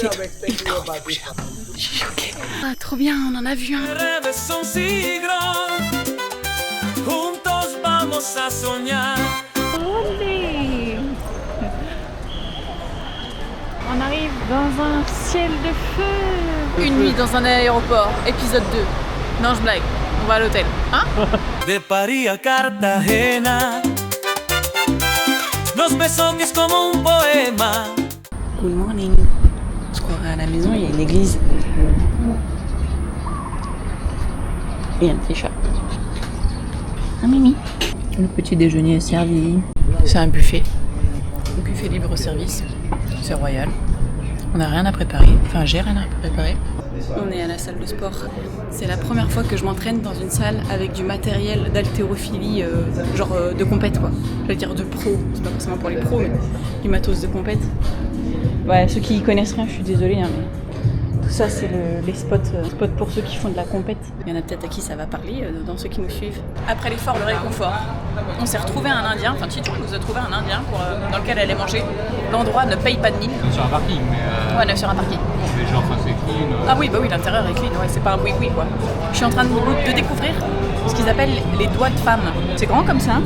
qu'il est trop cher. Je suis choquée. Ah, trop bien, on en a vu un. Olé. On arrive dans un ciel de feu. Une nuit dans un aéroport, épisode 2. Non, je blague. On va à l'hôtel. Hein? De Paris à Cartagena, nos besos es como un poema. Good morning. On se croirait à la maison, il y a une église. Et un petit chat. Un mimi. Le petit déjeuner est servi. C'est un buffet. Buffet libre service. C'est royal. On n'a rien à préparer. Enfin, j'ai rien à préparer. On est à la salle de sport. C'est la première fois que je m'entraîne dans une salle avec du matériel d'haltérophilie, de compète quoi. Je veux dire de pro. C'est pas forcément pour les pros, mais du matos de compète. Ouais, ceux qui y connaissent rien, je suis désolée, hein, mais tout ça c'est les spots pour ceux qui font de la compète. Il y en a peut-être à qui ça va parler dans ceux qui nous suivent. Après l'effort, le réconfort, on s'est retrouvé un Indien, enfin Tito nous a trouvé un Indien dans lequel elle allait manger. L'endroit ne paye pas de mine. Sur un parking, mais. Ouais, sur un parking. Mais genre, c'est clean. Ah oui, bah oui, l'intérieur est clean, ouais, c'est pas un oui-oui quoi. Je suis en train de découvrir ce qu'ils appellent les doigts de femme. C'est grand comme ça.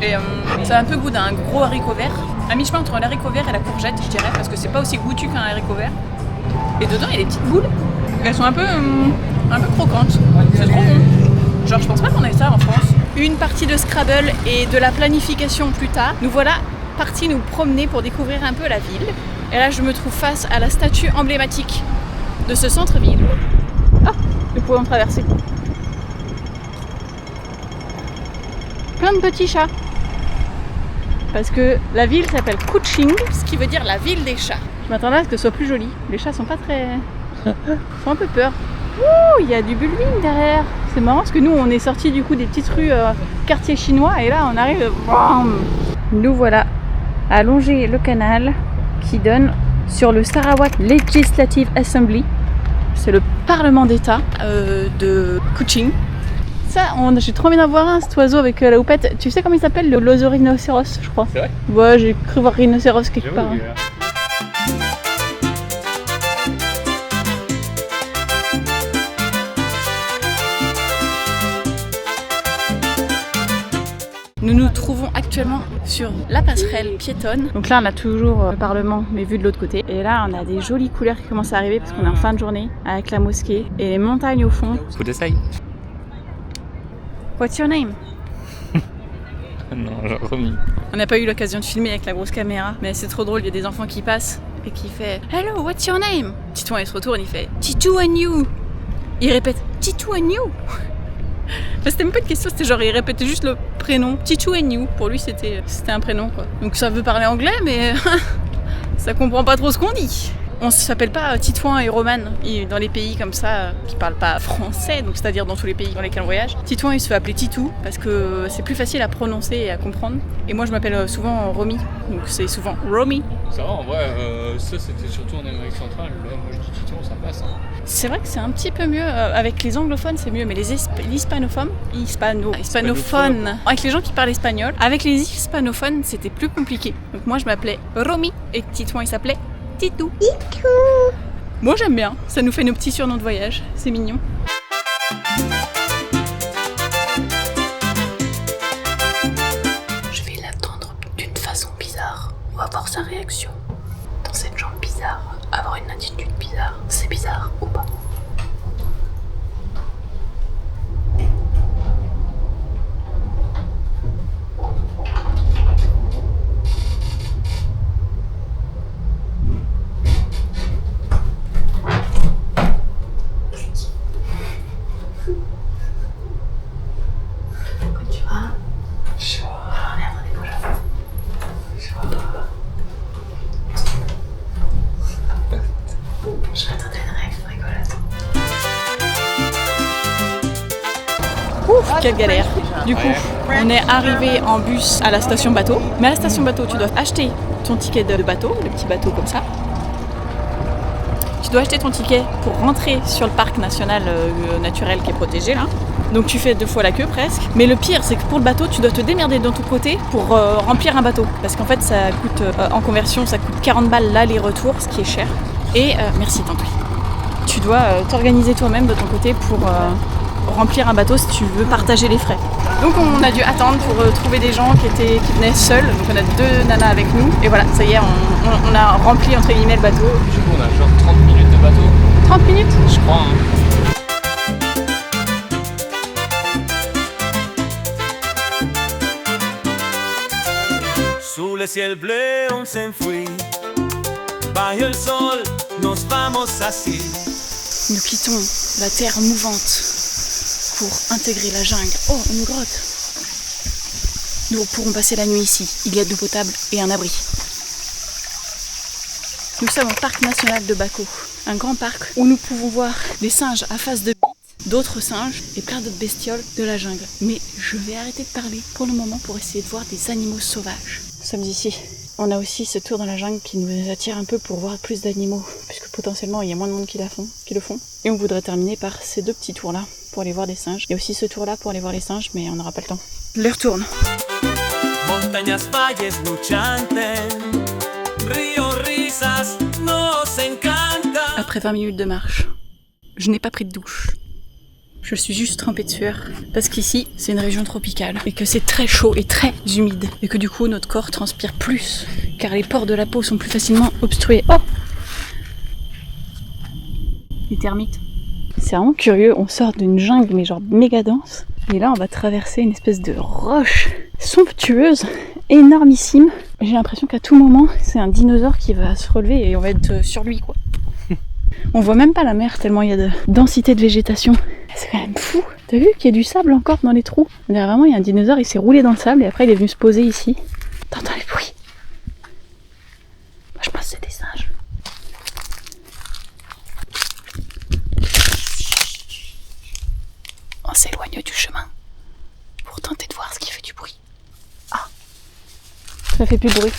Et ça a un peu goût d'un gros haricot vert. À mi-chemin entre l'haricot vert et la courgette, je dirais, parce que c'est pas aussi goûtu qu'un haricot vert. Et dedans, il y a des petites boules. Elles sont un peu croquantes. C'est trop bon. Genre, je pense pas qu'on ait ça en France. Une partie de Scrabble et de la planification plus tard. Nous voilà partis nous promener pour découvrir un peu la ville. Et là, je me trouve face à la statue emblématique de ce centre-ville. Ah, nous pouvons traverser. Plein de petits chats. Parce que la ville s'appelle Kuching, ce qui veut dire la ville des chats. Je m'attendais à ce que ce soit plus joli. Les chats sont pas très... font un peu peur. Ouh, il y a du bulbing derrière. C'est marrant parce que nous, on est sortis du coup des petites rues quartier chinois et là, on arrive... Nous voilà à longer le canal qui donne sur le Sarawak Legislative Assembly. C'est le Parlement d'État de Kuching. Ça, j'ai trop envie d'en voir un, cet oiseau avec la houppette. Tu sais comment il s'appelle? Le l'osorhinocéros, je crois. C'est vrai? Ouais, j'ai cru voir rhinocéros quelque part. Nous nous trouvons actuellement sur la passerelle piétonne. Donc là, on a toujours le Parlement, mais vu de l'autre côté. Et là, on a des jolies couleurs qui commencent à arriver parce qu'on est en fin de journée avec la mosquée et les montagnes au fond. Faut d'essayer. What's your name? Non, j'ai remis. On n'a pas eu l'occasion de filmer avec la grosse caméra, mais c'est trop drôle, il y a des enfants qui passent et qui fait Hello, what's your name? Titouan il se retourne, il fait Titou and you. Il répète Titou and you. Enfin, c'était même pas une question, c'était genre il répétait juste le prénom Titou and you. Pour lui c'était un prénom quoi. Donc ça veut parler anglais, mais ça comprend pas trop ce qu'on dit. On s'appelle pas Titouan et Roman dans les pays comme ça qui parlent pas français, donc c'est-à-dire dans tous les pays dans lesquels on voyage. Titouan il se fait appeler Titou parce que c'est plus facile à prononcer et à comprendre. Et moi je m'appelle souvent Romy, donc c'est souvent Romy. Ça va en vrai, ça c'était surtout en Amérique centrale. Là, moi je dis Titouan, ça passe. Hein. C'est vrai que c'est un petit peu mieux, avec les anglophones c'est mieux, mais les hispanophones, avec les gens qui parlent espagnol, avec les hispanophones c'était plus compliqué. Donc moi je m'appelais Romy et Titouan il s'appelait Titou. Moi j'aime bien, ça nous fait nos petits surnoms de voyage, c'est mignon. Je vais l'attendre d'une façon bizarre. On va voir sa réaction. Dans cette jambe bizarre, avoir une attitude bizarre, c'est bizarre ou pas? Ouf, quelle galère. Du coup, on est arrivé en bus à la station bateau. Mais à la station bateau, tu dois acheter ton ticket de bateau, le petit bateau comme ça. Tu dois acheter ton ticket pour rentrer sur le parc national naturel qui est protégé là. donc tu fais 2 fois la queue presque. Mais le pire, c'est que pour le bateau, tu dois te démerder de ton côté pour remplir un bateau. Parce qu'en fait, ça coûte, en conversion, ça coûte 40 balles l'aller-retour, ce qui est cher. Et merci Tantoui. Tu dois t'organiser toi-même de ton côté pour remplir un bateau si tu veux partager les frais. Donc on a dû attendre pour trouver des gens qui venaient seuls. Donc on a 2 nanas avec nous. Et voilà, ça y est, on a rempli entre guillemets le bateau. Du coup, on a genre 30 minutes de bateau. 30 minutes Je crois, hein. Sous le ciel bleu, on s'enfuit. Bajo el sol, nos vamos así. Nous quittons la terre mouvante pour intégrer la jungle. Oh, une grotte! Nous pourrons passer la nuit ici. Il y a de l'eau potable et un abri. Nous sommes au parc national de Bako, un grand parc où nous pouvons voir des singes à face de bite, d'autres singes et plein d'autres bestioles de la jungle. Mais je vais arrêter de parler pour le moment pour essayer de voir des animaux sauvages. Nous sommes ici. On a aussi ce tour dans la jungle qui nous attire un peu pour voir plus d'animaux, puisque potentiellement il y a moins de monde qui le font. Et on voudrait terminer par ces 2 petits tours là pour aller voir des singes. Il y a aussi ce tour là pour aller voir les singes, mais on n'aura pas le temps. L'heure tourne. Montañas, valles luchantes, ríos, risas, nos encanta. Après 20 minutes de marche, je n'ai pas pris de douche. Je suis juste trempée de sueur parce qu'ici c'est une région tropicale et que c'est très chaud et très humide et que du coup notre corps transpire plus car les pores de la peau sont plus facilement obstrués. Oh, les termites. C'est vraiment curieux, on sort d'une jungle mais genre méga dense et là on va traverser une espèce de roche somptueuse, énormissime. J'ai l'impression qu'à tout moment c'est un dinosaure qui va se relever et on va être sur lui quoi. On voit même pas la mer tellement il y a de densité de végétation. C'est quand même fou. T'as vu qu'il y a du sable encore dans les trous? On dirait vraiment il y a un dinosaure, il s'est roulé dans le sable et après il est venu se poser ici. T'entends les bruits? Moi je pense que c'est des singes. On s'éloigne du chemin pour tenter de voir ce qui fait du bruit. Ah, ça fait plus de bruit.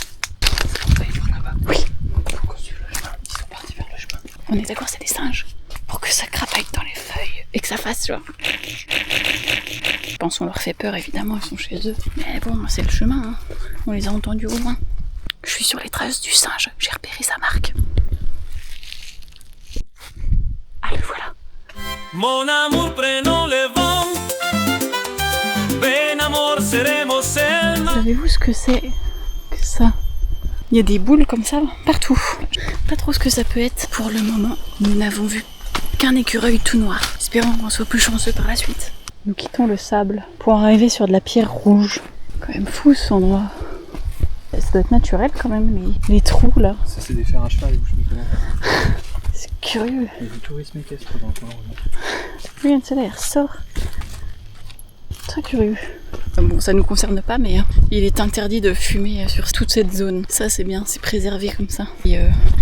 On va y voir là-bas. Oui. Faut qu'on suive le chemin. Ils sont partis vers le chemin. On est d'accord, c'est des singes. Pour que ça crapaille dans les feuilles et que ça fasse genre. Je pense qu'on leur fait peur évidemment, ils sont chez eux. Mais bon, c'est le chemin, hein. On les a entendus au loin. Je suis sur les traces du singe, j'ai repéré sa marque. Ah, le voilà. Mon amour, prenons le vent. Ven amor, seremos el mar. Savez-vous ce que c'est que ça? Il y a des boules comme ça partout. Pas trop ce que ça peut être. Pour le moment, nous n'avons vu qu'un écureuil tout noir. Espérons qu'on soit plus chanceux par la suite. Nous quittons le sable pour arriver sur de la pierre rouge. Quand même fou cet endroit. Ça doit être naturel quand même, les trous là. Ça, c'est des fers à cheval, je me connais pas. C'est curieux. Il y a du tourisme équestre dans le coin. Regarde, ça là, il ressort. Très curieux. Bon, ça nous concerne pas, mais il est interdit de fumer sur toute cette zone. Ça, c'est bien, c'est préservé comme ça. Et,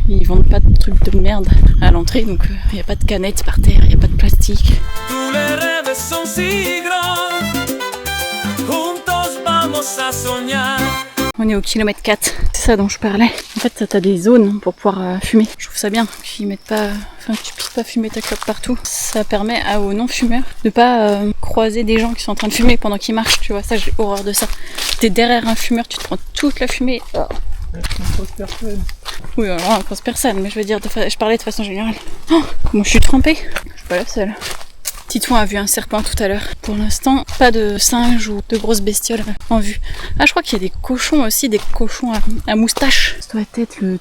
ils vendent pas de trucs de merde à l'entrée, donc il n'y a pas de canettes par terre, il n'y a pas de plastique. Tous les rêves sont si grands. Juntos vamos a soñar. On est au kilomètre 4, c'est ça dont je parlais. En fait, t'as des zones pour pouvoir fumer. Je trouve ça bien qu'ils mettent pas, que tu puisses pas fumer ta clope partout. Ça permet aux non-fumeurs de pas croiser des gens qui sont en train de fumer pendant qu'ils marchent, tu vois. Ça, j'ai horreur de ça. T'es derrière un fumeur, tu te prends toute la fumée. Oh. On croise personne. Oui, alors on croise personne, mais je veux dire, je parlais de façon générale. Oh, comment je suis trempée. Je suis pas la seule. Titouan a vu un serpent tout à l'heure. Pour l'instant, pas de singes ou de grosses bestioles en vue. Ah, je crois qu'il y a des cochons aussi, des cochons à moustache. Ça doit être le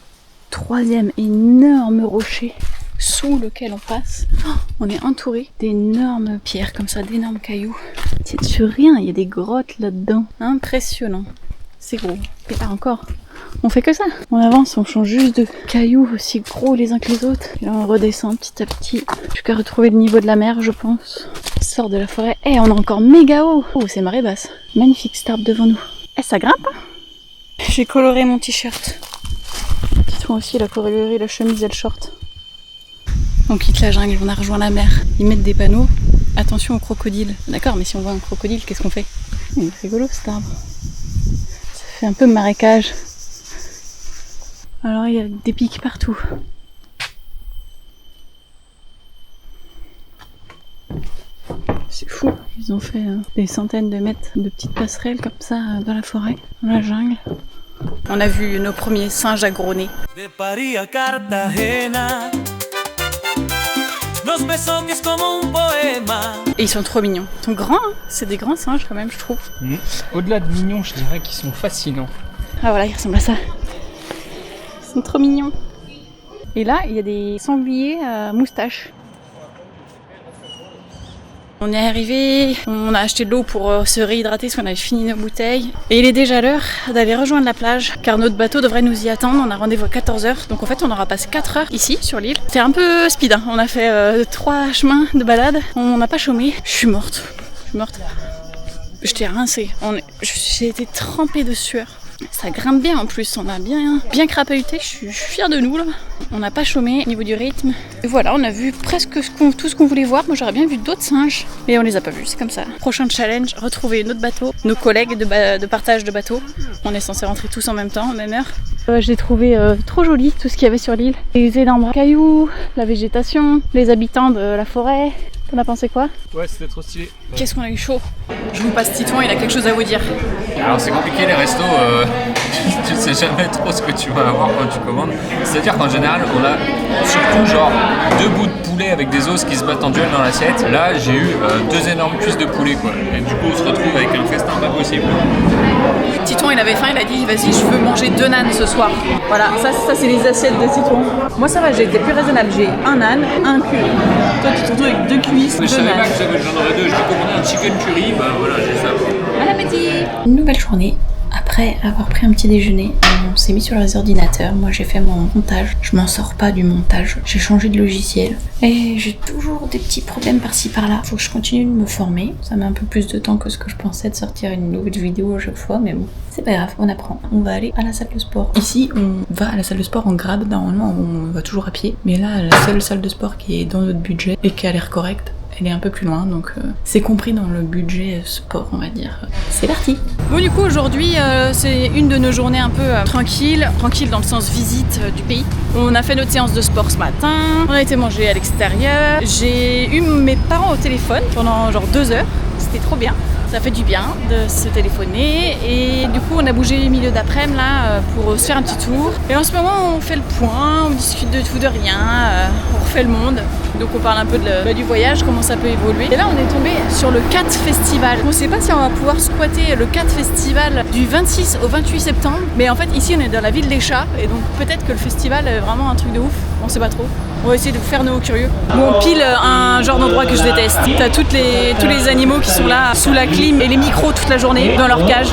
3e énorme rocher sous lequel on passe. Oh, on est entouré d'énormes pierres comme ça, d'énormes cailloux. C'est sur rien, il y a des grottes là-dedans. Impressionnant. C'est gros. Et là encore, on fait que ça. On avance, on change juste de cailloux aussi gros les uns que les autres. Et là on redescend petit à petit jusqu'à retrouver le niveau de la mer, je pense. On sort de la forêt. Eh, on est encore méga haut. Oh, c'est marée basse. Magnifique cet arbre devant nous. Eh, ça grimpe, hein. J'ai coloré mon t-shirt. Dis-toi aussi, il a coloré la chemise et le short. On quitte la jungle, on a rejoint la mer. Ils mettent des panneaux. Attention aux crocodiles. D'accord, mais si on voit un crocodile, qu'est-ce qu'on fait? Il est rigolo cet arbre. Ça fait un peu marécage. Alors il y a des pics partout. C'est fou. Ils ont fait des centaines de mètres de petites passerelles comme ça dans la forêt, dans la jungle. On a vu nos premiers singes à gros nez. De Paris à Cartagena, nos besos es como un poema. Et ils sont trop mignons. Ils sont grands, hein. C'est des grands singes quand même, je trouve. Au-delà de mignons, je dirais qu'ils sont fascinants. Ah voilà, ils ressemblent à ça. Ils sont trop mignons. Et là, il y a des sangliers à moustache. On est arrivé, on a acheté de l'eau pour se réhydrater parce qu'on avait fini nos bouteilles. Et il est déjà l'heure d'aller rejoindre la plage car notre bateau devrait nous y attendre. On a rendez-vous à 14h. Donc en fait, on aura passé 4 heures ici sur l'île. C'était un peu speed, hein. On a fait 3 chemins de balade. On n'a pas chômé. Je suis morte. J'étais rincée. J'ai été trempée de sueur. Ça grimpe bien en plus, on a bien crapahuté, je suis fière de nous là. On n'a pas chômé au niveau du rythme. Et voilà, on a vu presque tout ce qu'on voulait voir. Moi j'aurais bien vu d'autres singes, mais on les a pas vus, c'est comme ça. Prochain challenge, retrouver notre bateau, nos collègues de partage de bateau. On est censé rentrer tous en même temps, en même heure. Je l'ai trouvé trop joli, tout ce qu'il y avait sur l'île. Les énormes cailloux, la végétation, les habitants de la forêt. T'en as pensé quoi? Ouais, c'était trop stylé. Qu'est-ce qu'on a eu chaud. Je vous passe Titouan, il a quelque chose à vous dire. Alors c'est compliqué les restos, tu ne sais jamais trop ce que tu vas avoir quand tu commandes. C'est-à-dire qu'en général on a surtout genre 2 bouts de poulet avec des os qui se battent en duel dans l'assiette. Là j'ai eu 2 énormes cuisses de poulet quoi. Et du coup on se retrouve avec un festin pas possible. Titouan il avait faim, il a dit vas-y je veux manger 2 nanes ce soir. Voilà, ça c'est les assiettes de Titouan. Moi ça va, j'ai été plus raisonnable, j'ai un nan, un curry. Toi tu te retrouves avec 2 cuisses, 2 Mais je savais nanes. pas que j'en aurais 2, j'ai commandé un chicken curry, bah voilà j'ai ça. Bon appétit. Une nouvelle journée. Après avoir pris un petit déjeuner, on s'est mis sur les ordinateurs. Moi j'ai fait mon montage. Je m'en sors pas du montage. J'ai changé de logiciel. Et j'ai toujours des petits problèmes par-ci par-là. Faut que je continue de me former. Ça met un peu plus de temps que ce que je pensais de sortir une nouvelle vidéo à chaque fois. Mais bon, c'est pas grave, on apprend. On va aller à la salle de sport. Ici, on va à la salle de sport en grab. Normalement, on va toujours à pied. Mais là, la seule salle de sport qui est dans notre budget et qui a l'air correcte, elle est un peu plus loin, donc c'est compris dans le budget sport, on va dire. C'est parti. Bon du coup aujourd'hui c'est une de nos journées un peu tranquille dans le sens visite du pays. On a fait notre séance de sport ce matin, on a été manger à l'extérieur. J'ai eu mes parents au téléphone pendant genre 2 heures, c'était trop bien. Ça fait du bien de se téléphoner et du coup on a bougé milieu d'après-midi là pour se faire un petit tour. Et en ce moment on fait le point, on discute de tout, de rien, on refait le monde. Donc on parle un peu du voyage, comment ça peut évoluer. Et là on est tombé sur le CAT Festival. On ne sait pas si on va pouvoir squatter le CAT Festival du 26 au 28 septembre. Mais en fait ici on est dans la ville des chats et donc peut-être que le festival est vraiment un truc de ouf. On sait pas trop. On va essayer de faire nos curieux. Bon, pile un genre d'endroit que je déteste. T'as tous les animaux qui sont là sous la clim et les micros toute la journée dans leur cage.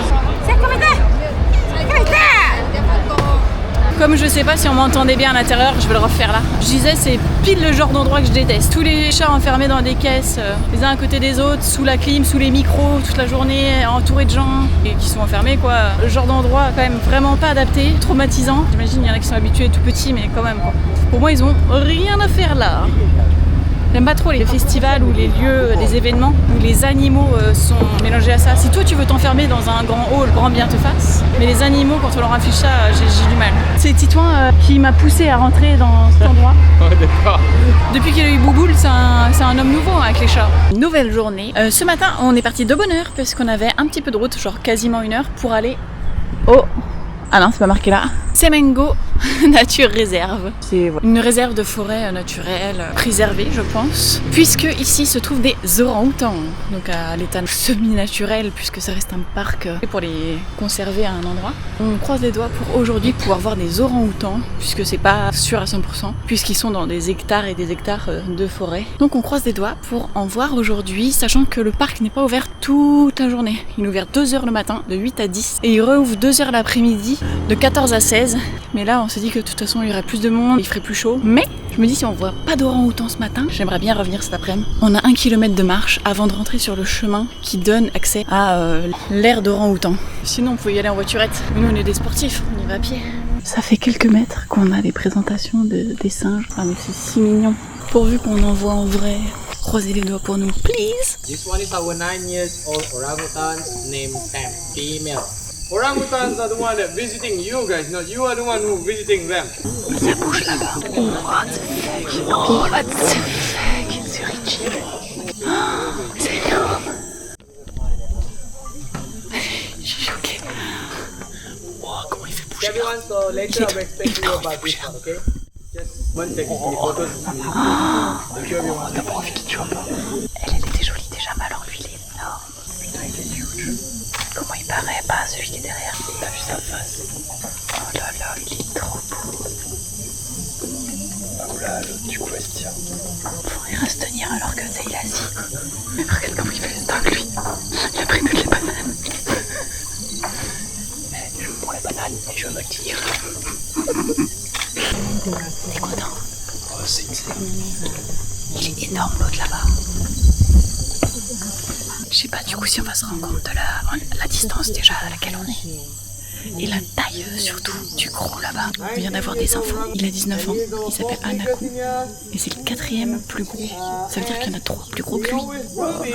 Comme je sais pas si on m'entendait bien à l'intérieur, je vais le refaire là. Je disais, c'est pile le genre d'endroit que je déteste. Tous les chats enfermés dans des caisses, les uns à côté des autres, sous la clim, sous les micros, toute la journée, entourés de gens et qui sont enfermés quoi. Le genre d'endroit quand même vraiment pas adapté, traumatisant. J'imagine il y en a qui sont habitués tout petits, mais quand même quoi. Pour moi, ils ont rien à faire là. J'aime pas trop les festivals ou les lieux, des événements où les animaux sont mélangés à ça. Si toi tu veux t'enfermer dans un grand hall, grand bien te fasse. Mais les animaux, quand on leur affiche ça, j'ai du mal. C'est Titouan qui m'a poussé à rentrer dans cet endroit. Ouais, d'accord. Depuis qu'il a eu Bouboule, c'est un homme nouveau avec les chats. Nouvelle journée. Ce matin, on est parti de bonne heure parce qu'on avait un petit peu de route, genre quasiment 1 heure, pour aller au... Ah non, c'est pas marqué là. Semengo Nature Réserve. C'est une réserve de forêt naturelle préservée, je pense. Puisque ici se trouvent des orang-outans. Donc à l'état semi-naturel, puisque ça reste un parc pour les conserver à un endroit. On croise les doigts pour aujourd'hui pouvoir voir des orang-outans, puisque c'est pas sûr à 100%, puisqu'ils sont dans des hectares et des hectares de forêt. Donc on croise les doigts pour en voir aujourd'hui, sachant que le parc n'est pas ouvert toute la journée. Il est ouvert 2h le matin, de 8 à 10, et il rouvre 2h l'après-midi, de 14 à 16. Mais là, on s'est dit que de toute façon, il y aurait plus de monde, il ferait plus chaud. Mais je me dis, si on voit pas d'orang-outan ce matin, j'aimerais bien revenir cet après-midi. On a 1 kilomètre de marche avant de rentrer sur le chemin qui donne accès à l'aire d'orang-outan. Sinon, on pouvait y aller en voiturette. Mais nous, on est des sportifs, on y va à pied. Ça fait quelques mètres qu'on a des présentations des singes. Ah, mais c'est si mignon. Pourvu qu'on en voit en vrai. Croisez les doigts pour nous, please. This one is our 9 years old orangutan named Sam, female. Orangutans are the one that visiting you guys, not you are the one who visiting them. Ça bouge là-bas. What the fuck? C'est Richie. Oh, c'est énorme. everyone, so later I will explain to you about this one, okay? Just one second, the photos. Thank you everyone. Elle était jolie déjà, mais alors lui il est énorme. Putain, il est huge. Comment il paraît pas, celui qui est derrière? T'as vu sa face? Oh là là, il est trop beau. Ah oula, l'autre du coup elle se tient. Il reste tenir alors que c'est il est assis. Regarde comment il fait le stock lui. Il a pris toutes les bananes. Je prends les bananes et je me tire. T'es content? Oh, c'est Il est énorme l'autre là-bas. Je sais pas du coup si on va se rendre compte de la distance déjà à laquelle on est. Et la taille surtout du gros là-bas. Il vient d'avoir des enfants. Il a 19 ans. Il s'appelle Anaku. Et c'est le 4e plus gros. Ça veut dire qu'il y en a 3 plus gros que lui. Ruby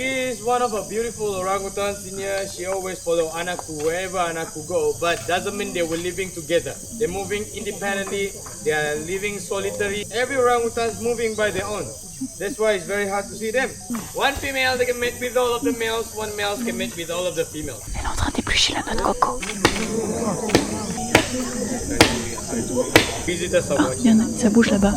is one of a beautiful orangutans in here. She always follow Anaku wherever Anaku go, but doesn't mean they were living together. They're moving independently. They are living solitary. Every orangutan is moving by their own. That's why it's very hard to see them. One female they can mate with all of the males. One male can mate with all of the females. Elle est en train d'éplucher la noix de coco. Visitors are Ah, watching. il y en a, ça bouge là-bas.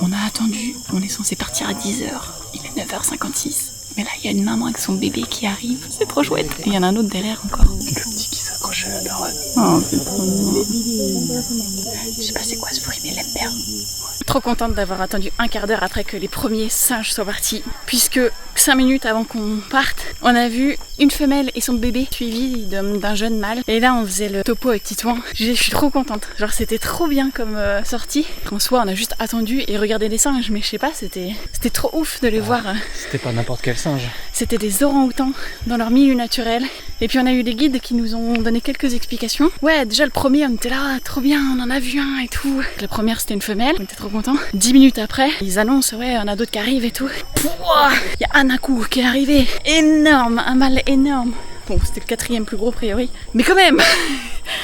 On a attendu, on est censé partir à 10h. Il est 9h56. Mais là, il y a une maman avec son bébé qui arrive. C'est trop chouette. Et il y en a un autre derrière encore. le petit qui s'accroche à la daronne. Oh, c'est trop mignon. Je sais pas c'est quoi ce fruit, mais elle aime bien. Trop contente d'avoir attendu un quart d'heure après que les premiers singes soient partis. Puisque 5 minutes avant qu'on parte, on a vu une femelle et son bébé suivis d'un jeune mâle. Et là, on faisait le topo avec Titouan. Je suis trop contente. Genre, c'était trop bien comme sortie. En soi, on a juste attendu et regardé les singes. Mais je sais pas, c'était trop ouf de les voir. C'était pas n'importe quel singe. C'était des orang-outans dans leur milieu naturel. Et puis on a eu des guides qui nous ont donné quelques explications. Ouais, déjà le premier, on était là, trop bien, on en a vu un et tout. La première, c'était une femelle, on était trop contents. 10 minutes après, ils annoncent, ouais, on a d'autres qui arrivent et tout. Pouah, il y a Anaku qui est arrivé. Énorme, un mâle énorme. Bon, c'était le 4e plus gros a priori, mais quand même.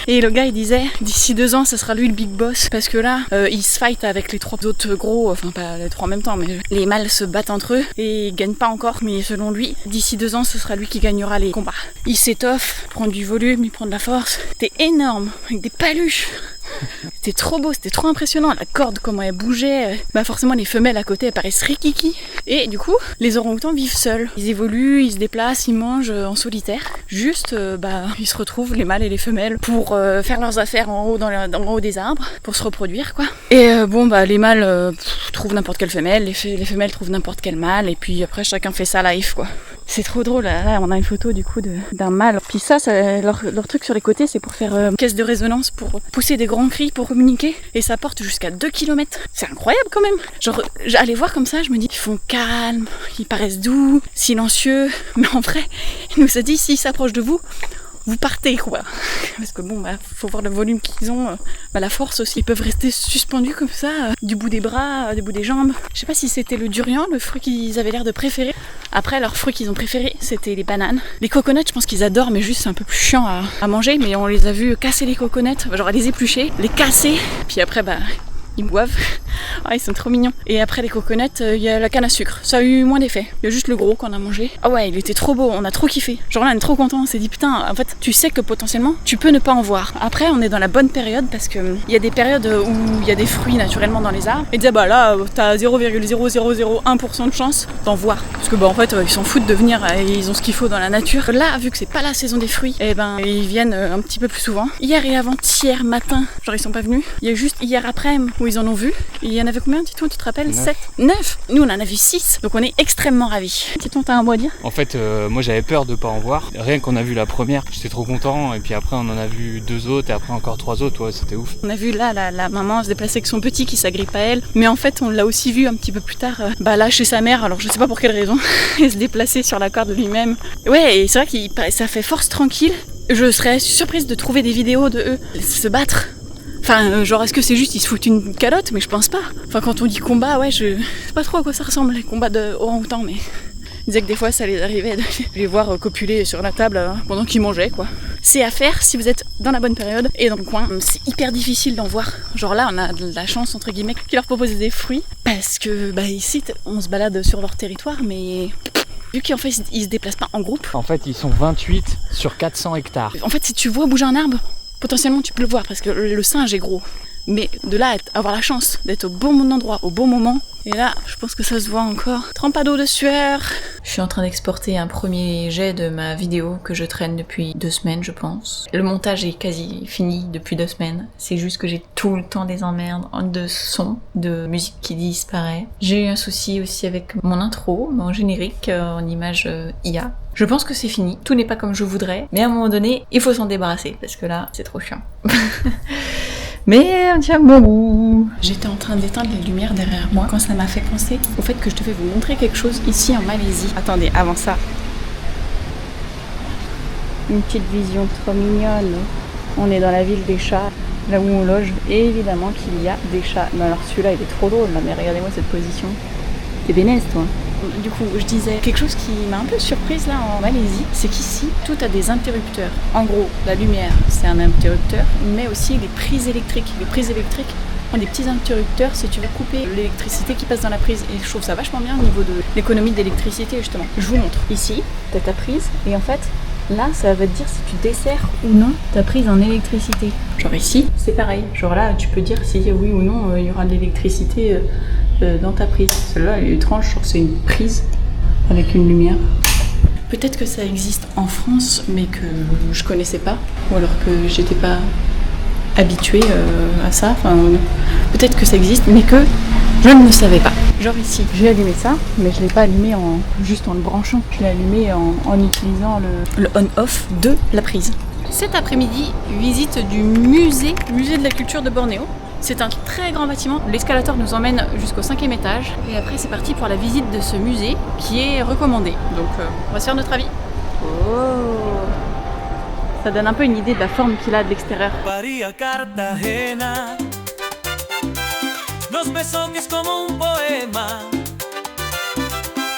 Et le gars il disait, d'ici 2 ans ça sera lui le big boss, parce que là il se fight avec les 3 autres gros, enfin pas les 3 en même temps, mais les mâles se battent entre eux et ils gagnent pas encore, mais selon lui, d'ici 2 ans ce sera lui qui gagnera les combats. Il s'étoffe, prend du volume, il prend de la force. C'était énorme, avec des paluches. C'était trop beau, c'était trop impressionnant. La corde, comment elle bougeait. Bah forcément les femelles à côté elles paraissent rikiki. Et du coup, les orang-outans vivent seuls. Ils évoluent, ils se déplacent, ils mangent en solitaire. Juste, ils se retrouvent, les mâles et les femelles, pour faire leurs affaires en haut, en haut des arbres, pour se reproduire quoi. Et les mâles trouvent n'importe quelle femelle, les femelles trouvent n'importe quel mâle, et puis après chacun fait sa life quoi. C'est trop drôle, là on a une photo du coup d'un mâle. Puis ça leur truc sur les côtés c'est pour faire caisse de résonance, pour pousser des grands cris, pour communiquer. Et ça porte jusqu'à 2 km. C'est incroyable quand même. Genre, j'allais voir comme ça, je me dis, ils font calme, ils paraissent doux, silencieux. Mais en vrai, il nous a dit, s'ils s'approchent de vous, vous partez quoi. Parce que faut voir le volume qu'ils ont, la force aussi. Ils peuvent rester suspendus comme ça, du bout des bras, du bout des jambes. Je sais pas si c'était le durian, le fruit qu'ils avaient l'air de préférer. Après, leur fruit qu'ils ont préféré, c'était les bananes. Les coconuts, je pense qu'ils adorent, mais juste c'est un peu plus chiant à manger. Mais on les a vus casser les coconuts, genre les éplucher, les casser, puis après ils boivent. Ah, ils sont trop mignons. Et après les coconuts, il y a la canne à sucre. Ça a eu moins d'effet. Il y a juste le gros qu'on a mangé. Ah ouais, il était trop beau. On a trop kiffé. Genre là, on est trop content. On s'est dit putain, en fait, tu sais que potentiellement, tu peux ne pas en voir. Après, on est dans la bonne période parce que il y a des périodes où il y a des fruits naturellement dans les arbres. Et disait là, t'as 0,0001% de chance d'en voir. Parce que en fait, ils s'en foutent de venir et ils ont ce qu'il faut dans la nature. Là, vu que c'est pas la saison des fruits, ils viennent un petit peu plus souvent. Hier et avant-hier matin, genre ils sont pas venus. Il y a juste hier après-midi où ils en ont vu. Il y en avait combien, Titon, tu te rappelles? 7 9. Nous on en a vu 6, donc on est extrêmement ravis. Titon, t'as un mot à dire? En fait, moi j'avais peur de pas en voir. Rien qu'on a vu la première, j'étais trop content. Et puis après, on en a vu 2 autres et après encore 3 autres. Ouais, c'était ouf. On a vu là la maman se déplacer avec son petit qui s'agrippe à elle. Mais en fait, on l'a aussi vu un petit peu plus tard, là chez sa mère. Alors je sais pas pour quelle raison. Et se déplacer sur la corde lui-même. Ouais, et c'est vrai que ça fait force tranquille. Je serais surprise de trouver des vidéos de eux se battre. Enfin, genre, est-ce que c'est juste ils se foutent une calotte? Mais je pense pas. Enfin, quand on dit combat, ouais, je sais pas trop à quoi ça ressemble, les combats de orang-outans, mais ils disaient que des fois ça les arrivait de les voir copuler sur la table pendant qu'ils mangeaient, quoi. C'est à faire si vous êtes dans la bonne période et dans le coin. C'est hyper difficile d'en voir. Genre là, on a de la chance, entre guillemets, qui leur proposent des fruits. Parce que, ici, on se balade sur leur territoire, mais vu qu'en fait, ils se déplacent pas en groupe. En fait, ils sont 28 sur 400 hectares. En fait, si tu vois bouger un arbre, potentiellement tu peux le voir parce que le singe est gros. Mais de là à avoir la chance d'être au bon endroit, au bon moment, et là, je pense que ça se voit encore. Trempe à dos de sueur. Je suis en train d'exporter un premier jet de ma vidéo que je traîne depuis 2 semaines, je pense. Le montage est quasi fini depuis 2 semaines. C'est juste que j'ai tout le temps des emmerdes de son, de musique qui disparaît. J'ai eu un souci aussi avec mon intro, mon générique en image IA. Je pense que c'est fini. Tout n'est pas comme je voudrais. Mais à un moment donné, il faut s'en débarrasser parce que là, c'est trop chiant. Mais tiens bon bout. J'étais en train d'éteindre les lumières derrière moi quand ça m'a fait penser au fait que je devais vous montrer quelque chose ici en Malaisie. Attendez, avant ça. Une petite vision trop mignonne. On est dans la ville des chats, là où on loge. Et évidemment qu'il y a des chats. Mais alors celui-là il est trop drôle là, mais regardez-moi cette position. T'es bénesse toi. Du coup, je disais, quelque chose qui m'a un peu surprise là en Malaisie, c'est qu'ici, tout a des interrupteurs. En gros, la lumière, c'est un interrupteur, mais aussi les prises électriques. Les prises électriques ont des petits interrupteurs si tu veux couper l'électricité qui passe dans la prise. Et je trouve ça vachement bien au niveau de l'économie d'électricité, justement. Je vous montre. Ici, tu as ta prise, et en fait, là, ça va te dire si tu desserres ou non ta prise en électricité. Genre ici, c'est pareil. Genre là, tu peux dire si oui ou non il y aura de l'électricité dans ta prise. Celle-là, elle est étrange, genre c'est une prise avec une lumière. Peut-être que ça existe en France, mais que je connaissais pas, ou alors que j'étais pas habituée à ça. Enfin, peut-être que ça existe, mais que je ne le savais pas. Genre ici, j'ai allumé ça, mais je l'ai pas allumé juste en le branchant. Je l'ai allumé en utilisant le on-off de la prise. Cet après-midi, visite du musée de la culture de Bornéo. C'est un très grand bâtiment. L'escalator nous emmène jusqu'au 5e étage. Et après, c'est parti pour la visite de ce musée qui est recommandé. Donc, on va se faire notre avis. Oh! Ça donne un peu une idée de la forme qu'il a de l'extérieur. María Cartagena, nos besos que es como un poema,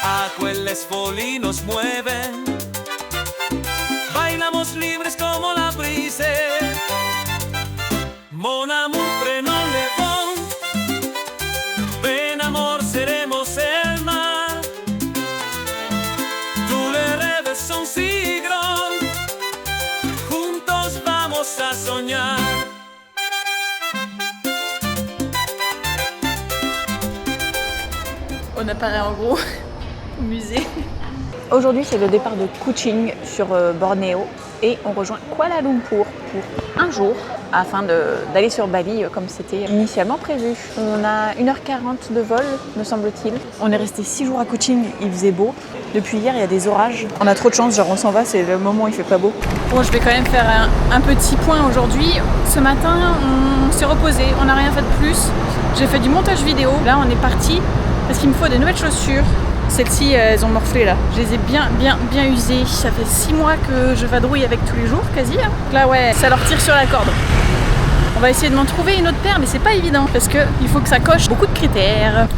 aquelles folies nos mueven, bailamos libres como la brise. Mon amour, prenons le bon. Ven amor, seremos el mar. Tous les rêves sont si grands. Juntos vamos a soñar. On apparaît en gros au musée. Aujourd'hui, c'est le départ de Kuching sur Bornéo et on rejoint Kuala Lumpur pour un jour afin d'aller sur Bali comme c'était initialement prévu. On a 1h40 de vol, me semble-t-il. On est resté 6 jours à Kuching, il faisait beau. Depuis hier, il y a des orages. On a trop de chance, genre on s'en va, c'est le moment où il fait pas beau. Bon, je vais quand même faire un petit point aujourd'hui. Ce matin, on s'est reposé, on n'a rien fait de plus. J'ai fait du montage vidéo. Là, on est parti parce qu'il me faut des nouvelles chaussures. Celles-ci, elles ont morflé là. Je les ai bien usées. Ça fait 6 mois que je vadrouille avec tous les jours, quasi. Donc là, ouais, ça leur tire sur la corde. On va essayer de m'en trouver une autre paire, mais c'est pas évident parce qu'il faut que ça coche beaucoup de critères.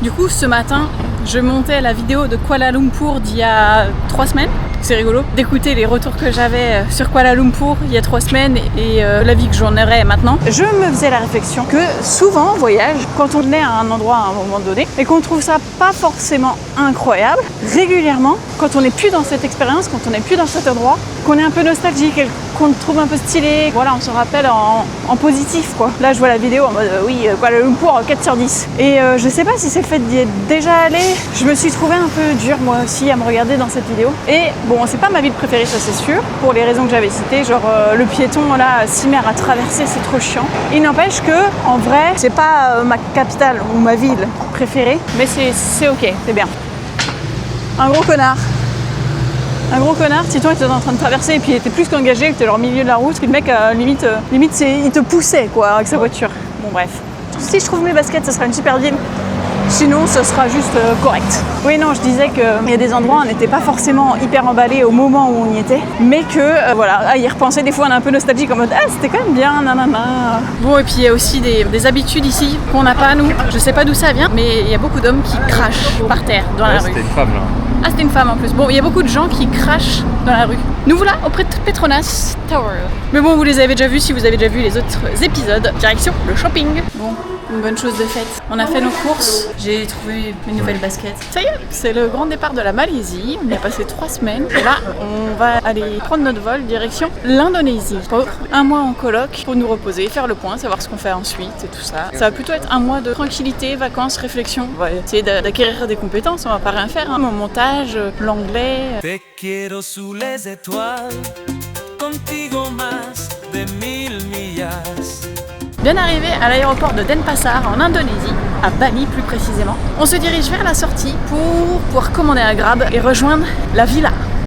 Du coup, ce matin, je montais la vidéo de Kuala Lumpur d'il y a 3 semaines. C'est rigolo d'écouter les retours que j'avais sur Kuala Lumpur il y a 3 semaines et la vie que j'en aurais maintenant. Je me faisais la réflexion que souvent en voyage, quand on est à un endroit à un moment donné et qu'on trouve ça pas forcément incroyable, régulièrement, quand on n'est plus dans cette expérience, quand on n'est plus dans cet endroit, qu'on est un peu nostalgique et qu'on le trouve un peu stylé, voilà, on se rappelle en positif quoi. Là je vois la vidéo en mode oui, Kuala Lumpur 4 sur 10. Et je sais pas si c'est le fait d'y être déjà allé, je me suis trouvée un peu dure moi aussi à me regarder dans cette vidéo. Et bon, c'est pas ma ville préférée, ça c'est sûr, pour les raisons que j'avais citées, genre le piéton là, 6 mers à traverser, c'est trop chiant. Il n'empêche que, en vrai, c'est pas ma capitale ou ma ville préférée, mais c'est ok, c'est bien. Un gros connard. Un gros connard, si toi tu étais en train de traverser et puis il était plus qu'engagé, que tu es au milieu de la route, que le mec limite il te poussait quoi avec sa voiture. Bon bref. Si je trouve mes baskets, ce sera une super deal. Sinon, ce sera juste correct. Oui, non, je disais qu'il y a des endroits où on n'était pas forcément hyper emballé au moment où on y était, mais que, voilà, à y repenser, des fois on est un peu nostalgique en mode « Ah, c'était quand même bien, nanana ». Bon, et puis il y a aussi des habitudes ici qu'on n'a pas, nous. Je sais pas d'où ça vient, mais il y a beaucoup d'hommes qui crachent par terre, dans la rue. C'était une femme, là. Ah, c'était une femme en plus. Bon, il y a beaucoup de gens qui crachent dans la rue. Nous voilà auprès de Petronas Tower. Mais bon, vous les avez déjà vus si vous avez déjà vu les autres épisodes. Direction le shopping. Bon, une bonne chose de faite. On a fait nos courses, j'ai trouvé mes nouvelles baskets. Ça y est, c'est le grand départ de la Malaisie. On y a passé 3 semaines. Et là, on va aller prendre notre vol direction l'Indonésie. Pour un mois en coloc pour nous reposer, faire le point, savoir ce qu'on fait ensuite et tout ça. Ça va plutôt être un mois de tranquillité, vacances, réflexion. On va essayer d'acquérir des compétences, on va pas rien faire. Hein. Mon montage, l'anglais. Te quiero sous les étoiles, contigo más de 1000 millas. Bien arrivé à l'aéroport de Denpasar en Indonésie, à Bali plus précisément, on se dirige vers la sortie pour pouvoir commander un Grab et rejoindre la villa.